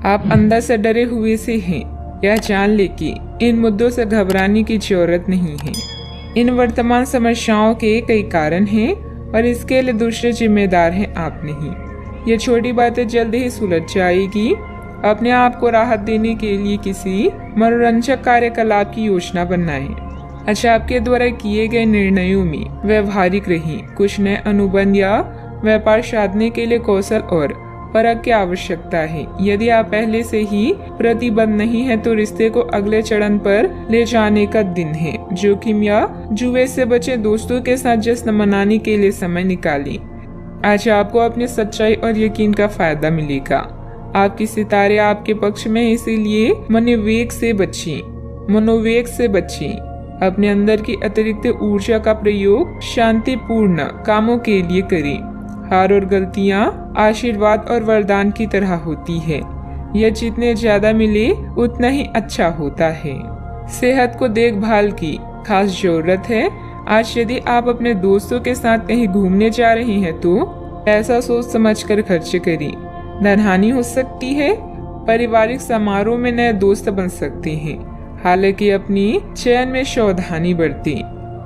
आप अंदर से डरे हुए से हैं। यह जान ले कि इन मुद्दों से घबराने की जरूरत नहीं है। इन वर्तमान समस्याओं के कई कारण हैं और इसके लिए दूसरे जिम्मेदार हैं, आप नहीं। ये छोटी बातें जल्द ही सुलझ जाएगी। अपने आप को राहत देने के लिए किसी मनोरंजक कार्यकलाप की योजना बनाएं। अच्छा, आपके द्वारा किए गए निर्णयों में व्यवहारिक रहें। कुछ नए अनुबंध या व्यापार साधने के लिए कौशल और परख की आवश्यकता है। यदि आप पहले से ही प्रतिबद्ध नहीं है तो रिश्ते को अगले चरण पर ले जाने का दिन है। जोखिम या जुए से बचे, दोस्तों के साथ जश्न मनाने के लिए समय निकालें। आज आपको अपनी सच्चाई और यकीन का फायदा मिलेगा। आपके सितारे आपके पक्ष में, इसीलिए मनोवेग से बचें। अपने अंदर की अतिरिक्त ऊर्जा का प्रयोग शांतिपूर्ण कामों के लिए करें। हार और गलतियां आशीर्वाद और वरदान की तरह होती है। यह जितने ज्यादा मिले उतना ही अच्छा होता है। सेहत को देखभाल की खास जरूरत है। आज यदि आप अपने दोस्तों के साथ कहीं घूमने जा रहे हैं तो पैसा सोच समझकर खर्च करें। धनहानि हो सकती है। पारिवारिक समारोह में नए दोस्त बन सकते हैं, हालांकि अपनी चयन में सावधानी बरतें।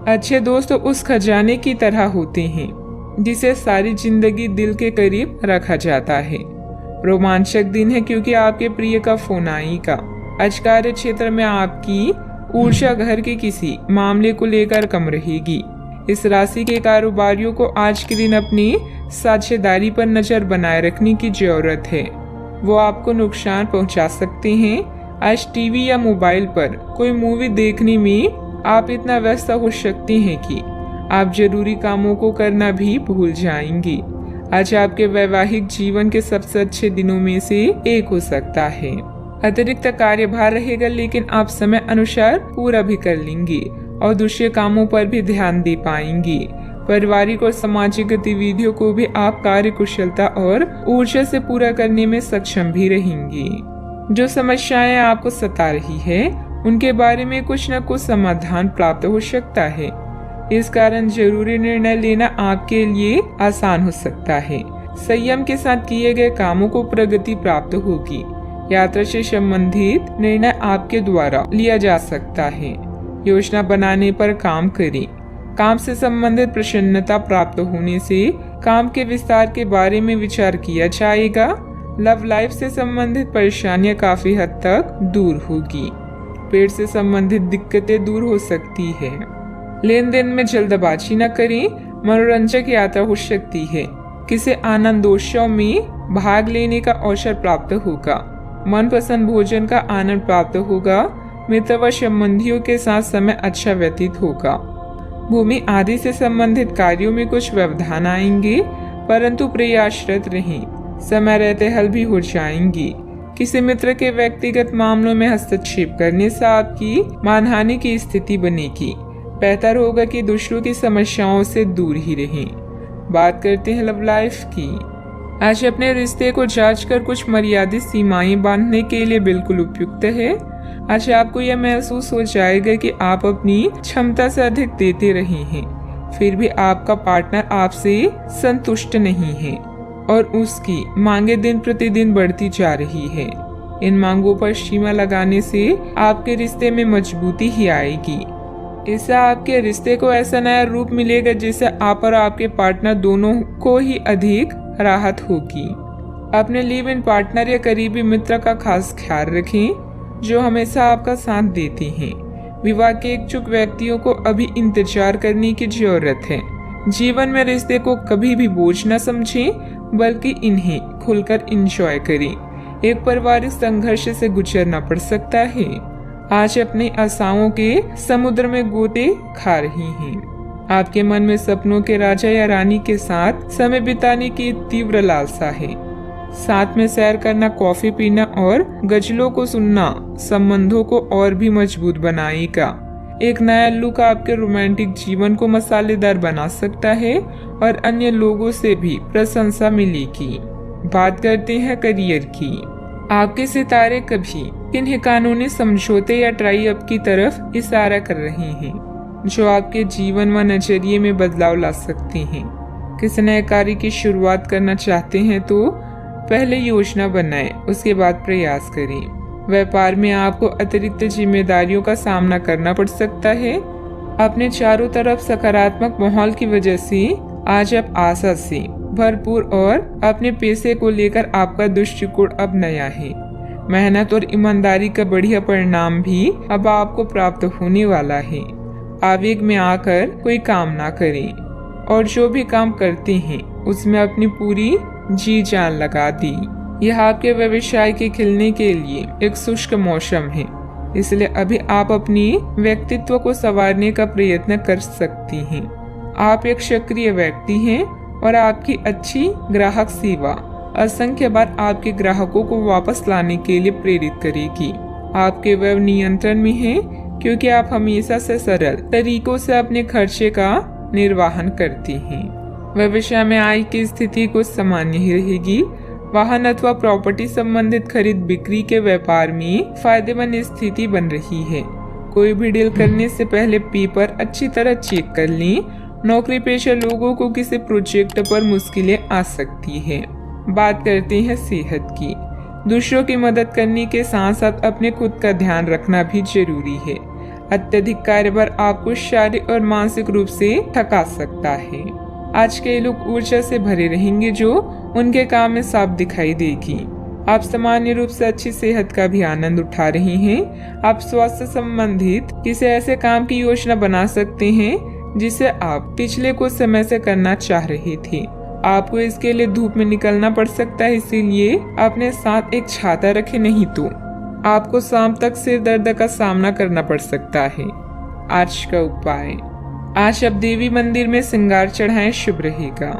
अच्छे दोस्त उस खजाने की तरह होते हैं जिसे सारी जिंदगी दिल के करीब रखा जाता है। रोमांचक दिन है क्योंकि आपके प्रिय का फोन आएगा। आज कार्य क्षेत्र में आपकी ऊर्जा घर के किसी मामले को लेकर कम रहेगी। इस राशि के कारोबारियों को आज के दिन अपनी साझेदारी पर नजर बनाए रखने की जरूरत है। वो आपको नुकसान पहुंचा सकते हैं। आज टीवी या मोबाइल पर कोई मूवी देखने में आप इतना व्यस्त हो सकते हैं कि आप जरूरी कामों को करना भी भूल जाएंगे। आज आपके वैवाहिक जीवन के सबसे अच्छे दिनों में से एक हो सकता है। अतिरिक्त कार्यभार रहेगा, लेकिन आप समय अनुसार पूरा भी कर लेंगे और दूसरे कामों पर भी ध्यान दे पाएंगे। पारिवारिक और सामाजिक गतिविधियों को भी आप कार्य कुशलता और ऊर्जा से पूरा करने में सक्षम भी रहेंगे। जो समस्याएं आपको सता रही है उनके बारे में कुछ न कुछ समाधान प्राप्त हो सकता है। इस कारण जरूरी निर्णय लेना आपके लिए आसान हो सकता है। संयम के साथ किए गए कामों को प्रगति प्राप्त होगी। यात्रा से संबंधित निर्णय आपके द्वारा लिया जा सकता है। योजना बनाने पर काम करें। काम से संबंधित प्रसन्नता प्राप्त होने से काम के विस्तार के बारे में विचार किया जाएगा। लव लाइफ से संबंधित परेशानियां काफी हद तक दूर होगी। पेट से संबंधित दिक्कतें दूर हो सकती है। लेन देन में जल्दबाजी न करें। मनोरंजक यात्रा हो सकती है। किसी आनंदोत्सव में भाग लेने का अवसर प्राप्त होगा। मनपसंद भोजन का आनंद प्राप्त होगा। मित्र व संबंधियों के साथ समय अच्छा व्यतीत होगा। भूमि आदि से संबंधित कार्यों में कुछ व्यवधान आएंगे, परंतु प्रयासरत रहें। समय रहते हल भी हो जाएंगी। किसी मित्र के व्यक्तिगत मामलों में हस्तक्षेप करने से आपकी मानहानि की स्थिति बनेगी। बेहतर होगा कि दूसरों की समस्याओं से दूर ही रहें। बात करते हैं लव लाइफ की। आज अपने रिश्ते को जांचकर कुछ मर्यादित सीमाएं बांधने के लिए बिल्कुल उपयुक्त है। आज आपको यह महसूस हो जाएगा कि आप अपनी क्षमता से अधिक देते रहे हैं, फिर भी आपका पार्टनर आपसे संतुष्ट नहीं है और उसकी मांगे दिन प्रतिदिन बढ़ती जा रही है। इन मांगों पर सीमा लगाने से आपके रिश्ते में मजबूती ही आएगी। इससे आपके रिश्ते को ऐसा नया रूप मिलेगा जिससे आप और आपके पार्टनर दोनों को ही अधिक राहत होगी। अपने लिव इन पार्टनर या करीबी मित्र का खास ख्याल रखें जो हमेशा आपका साथ देते हैं। विवाह के इच्छुक व्यक्तियों को अभी इंतजार करने की जरूरत है। जीवन में रिश्ते को कभी भी बोझ न समझें, बल्कि इन्हें खुलकर एंजॉय करें। एक पारिवारिक संघर्ष से गुजरना पड़ सकता है। आज अपनी आशाओं के समुद्र में गोते खा रही हैं। आपके मन में सपनों के राजा या रानी के साथ समय बिताने की तीव्र लालसा है। साथ में सैर करना, कॉफी पीना और गजलों को सुनना संबंधों को और भी मजबूत बनाएगा। एक नया लुक आपके रोमांटिक जीवन को मसालेदार बना सकता है और अन्य लोगों से भी प्रशंसा मिलेगी। बात करते हैं करियर की। आपके सितारे कभी किन्हीं कानूनी समझौते या ट्राई अप की तरफ इशारा कर रहे हैं जो आपके जीवन व नजरिए में बदलाव ला सकते हैं। किसी नए कार्य की शुरुआत करना चाहते हैं तो पहले योजना बनाएं, उसके बाद प्रयास करें। व्यापार में आपको अतिरिक्त जिम्मेदारियों का सामना करना पड़ सकता है। अपने चारों तरफ सकारात्मक माहौल की वजह से आज आप आशा से भरपूर और अपने पैसे को लेकर आपका दृष्टिकोण अब नया है। मेहनत और ईमानदारी का बढ़िया परिणाम भी अब आपको प्राप्त होने वाला है। आवेग में आकर कोई काम ना करें और जो भी काम करते हैं उसमें अपनी पूरी जी जान लगा दी। यह आपके व्यवसाय के खिलने के लिए एक शुष्क मौसम है, इसलिए अभी आप अपनी व्यक्तित्व को संवारने का प्रयत्न कर सकती हैं। आप एक सक्रिय व्यक्ति हैं और आपकी अच्छी ग्राहक सेवा असंख्य बार आपके ग्राहकों को वापस लाने के लिए प्रेरित करेगी। आपके व्यय नियंत्रण में है क्योंकि आप हमेशा से सरल तरीकों से अपने खर्चे का निर्वहन करती हैं। व्यवसाय में आय की स्थिति कुछ सामान्य ही रहेगी। वाहन अथवा प्रॉपर्टी संबंधित खरीद बिक्री के व्यापार में फायदेमंद स्थिति बन रही है। कोई भी डील करने से पहले पेपर अच्छी तरह चेक कर लें। नौकरी पेशा लोगों को किसी प्रोजेक्ट पर मुश्किलें आ सकती है। बात करते हैं सेहत की। दूसरों की मदद करने के साथ साथ अपने खुद का ध्यान रखना भी जरूरी है। अत्यधिक कार्यभार आपको शारीरिक और मानसिक रूप से थका सकता है। आज के लोग ऊर्जा से भरे रहेंगे जो उनके काम में साफ दिखाई देगी। आप सामान्य रूप से अच्छी सेहत का भी आनंद उठा रहे हैं। आप स्वास्थ्य संबंधित किसी ऐसे काम की योजना बना सकते हैं जिसे आप पिछले कुछ समय से करना चाह रहे थे। आपको इसके लिए धूप में निकलना पड़ सकता है, इसीलिए अपने साथ एक छाता रखें, नहीं तो आपको शाम तक सिर दर्द का सामना करना पड़ सकता है। आज का उपाय, आज आप देवी मंदिर में श्रृंगार चढ़ाएं, शुभ रहेगा।